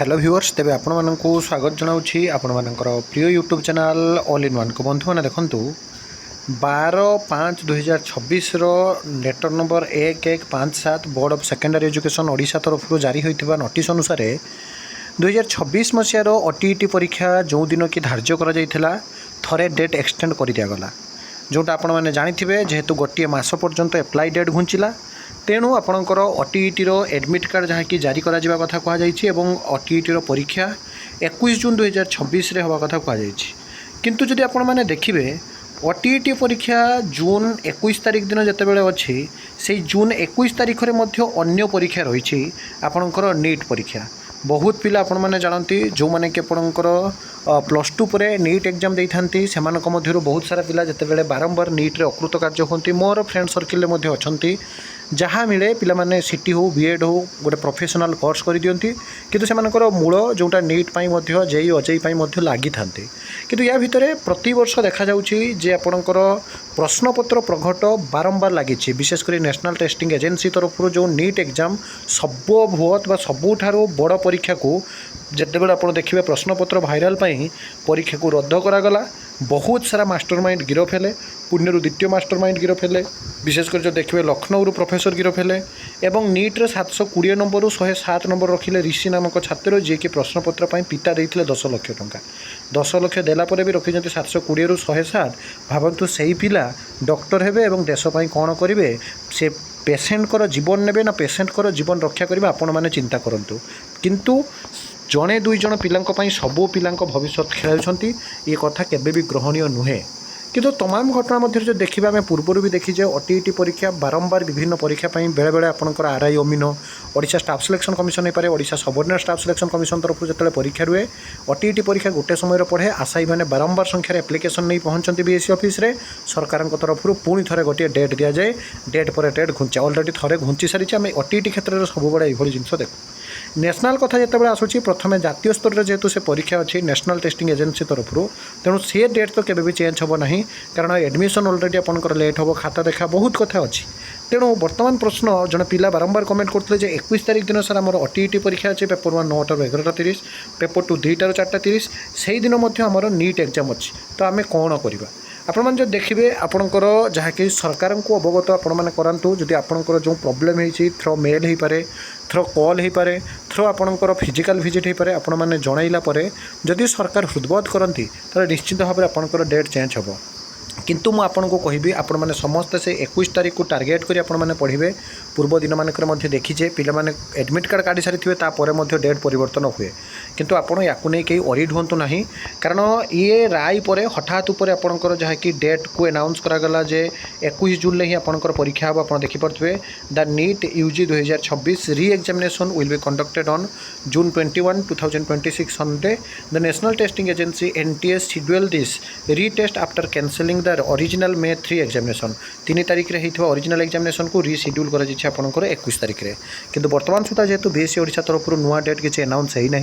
Hello viewers तेज आपण मानक स्वागत जनाऊँगी आपण मानकर प्रिय YouTube channel all in one को बंधु मैंने देखूँ 12/5/2026 letter number 1157 board of secondary education Odisha तरफ जारी होता नोटिस अनुसार 2026 मसीहार ओटीईटी परीक्षा जो दिन कि धार्य कर थरे डेट एक्सटेंड कर दिगला जोटा आपण मैंने जानी जेहेतु गोटे मस पर्यंत एप्लाई डेट घुंचला तेणु आपणकर ओटीईटी एडमिट कार्ड जहाँकि जारी करा कथा कहुई ओटीईटी परीक्षा 21 जून 2026 हवा कथा कहुई किंतु जदि आपण मैंने देखिए ओटीईटी परीक्षा जून 21 तारिख दिन जितेबाला अच्छी से जून 21 तारिख में अन्य परीक्षा रही आपणकर नीट परीक्षा बहुत पिला आपण मैंने जानती जो मैंने कि आपणकर +2 पर नीट एग्जाम देती से बहुत सारा पिला जितेबाला बारंबार नीट्रे अकृत कार्य होती मोर फ्रेंड सर्किल अच्छा जहाँ मिले पिला माने सीटी हो बीएड हो गोटे प्रोफेशनल कोर्स कर दियंती किंतु से मूल जोटा नीट पाई जेई अजेई पाई लगी था किंतु या भितर प्रति वर्ष देखा जाउछि जे आपणकर प्रश्नपत्र प्रघट बारंबार लगी विशेषकर नेशनल टेस्टिंग एजेंसी तरफ जो नीट एग्जाम सर्वबृहत बा सबुठारु बड़ परीक्षा को जितेबाला आप देखिए प्रश्नपत्र भाइराल परीक्षा को रद्द करागला बहुत सारा मास्टरमाइंड गिरफ हेले पुण्यरू द्वितीय मास्टरमाइंड गिरफ हेले विशेषकर जो देखिए लखनऊ प्रोफेसर गिरफ हेले एवं नीट्रे 720 नंबर 107 नंबर रखिले ऋषि नामक छात्र जी कि प्रश्नपत्र पिता देते 10 लाख टंका 10 लाख देलापर भी रखी 720 रु 107 भावतु से पिला डॉक्टर हेबे एवं देशपाई कौन करेंगे से पेसेंटर जीवन ने ना पेसेंटर जीवन रक्षा करेंगे आपण मैंने चिंता करूँ किंतु जड़े दुई जन पिलांई सबू पिला भविष्य खेल ये कथा केबे भी ग्रहणीय नुहे किंतु तमाम घटना मध्य जो देखा आम पूर्वर भी देखीजे ओटीईटी परीक्षा बारंबार विभिन्न परीक्षा बेले बेले आपंकर आरआई अमीन ओडिशा स्टाफ सिलेक्शन कमिशन हो पाए Odisha subordinate staff selection commission तरफ जो परीक्षा रुए ओटीईटी परीक्षा गोटे समय पढ़े आशायी मैंने बारंबार संख्यार एप्लिकेशन नहीं पहुँचती बीएससी ऑफिस रे सरकार तरफ पुणी थे गोटे डेट दि जाए डेट पर डेट घुंचे अलरेडी थे घुंची सारी आम ओटीईटी क्षेत्र में सब बड़ा ये जिन देखो नेशनल कथा जिते आसूँ प्रथम जातीय स्तर में जेहेतु से परीक्षा अच्छी नेशनल टेस्टिंग एजेंसी तरफ तेणु से डेट तो केबे भी चेंज होब नहीं कारण एडमिशन अलरेडी आपंकर लेट हो खाता देखा बहुत कथा अच्छी तेणु बर्तमान प्रश्न जड़े पिला बारंबार कमेंट करते 21 तारिख दिन सर आम ओटीईटी परीक्षा अच्छे पेपर 1 9 टा 11:30 पेपर 2 2 टा 4:30 से दिन आमर नीट एग्जाम अच्छी तो आम कौन करवा आपण मैंने जो देखिए आपणकर जहाँकि सरकार को अवगत आपण मैंने करातु जदि आपणकर जो प्रोब्लेम होती थ्रो मेल हो पाए थ्रो कॉल हो पाए थ्रो आपणकर फिजिकल विजिट हो पाए आपण मैंने जनइला जदि सरकार हृदबोध करती तो निश्चित भाव में आपणकर डेट चेंज हो किंतु मु आपको कहबी आपण मैंने समस्ते से 21 तारिख को टार्गेट करी आपण मैंने पढ़े पूर्व दिन मानक देखीजे पिला माने एडमिट कार्ड काढ़ी सारी तापर डेट परिवर्तन हुए किंतु आपण या कहीं वरीड हूँ ना कारण ये राय पर हठात उपर आपंकर जहाँकि डेट को अनाउंस करागला जे 21 जून में ही आपंकर परीक्षा हम आप देखिपे the NEET UG 2026 re examination will be conducted on June 21 2026 Sunday the national testing agency NTS schedule this retest after cancelling the original May 3 examination 3 तारिख में होता ओरिजिनल एग्जामिनेशन को रिशेड्यूल कर आपंकर 21 तारिख में किंतु वर्तमान सुधा जेहेतु बीएससी ओडिशा तरफ नुआ डेट किसी अनाउंस है ना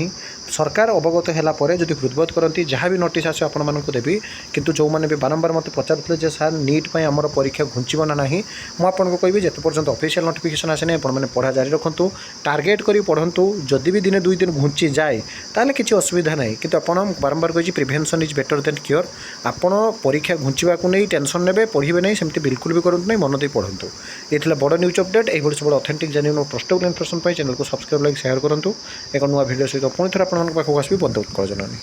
सरकार अवगत है जब हृदबोध करती जहाँ भी नोटिस आस देवी किंतु जो मैंने भी बारंबार मत पचारे सार नीट आमर परीक्षा घुंचब ना मुझे कहि जिते पर्यटन ऑफिशियल नोटिफिकेशन आसे आपने पढ़ा जारी रखु टार्गेट करी पढ़ु जदि भी दिने 2 दिन घुंची जाए ताले किसी असुविधा ना कि बारंबार कही prevention is better than cure आपण परीक्षा घुंचवा नहीं टेंशन ने पढ़े नहीं सेमती बिल्कुल भी करूँ नहीं मन दे पढ़ु ये बड़ न्यूज अपडेट यही सब authentic genuine trustable information channel को सब्सक्राइब लाइक शेयर करूँ एक नुआ वीडियो सहित पुणी थे आपको आसबी बंद उत्कल जनानी।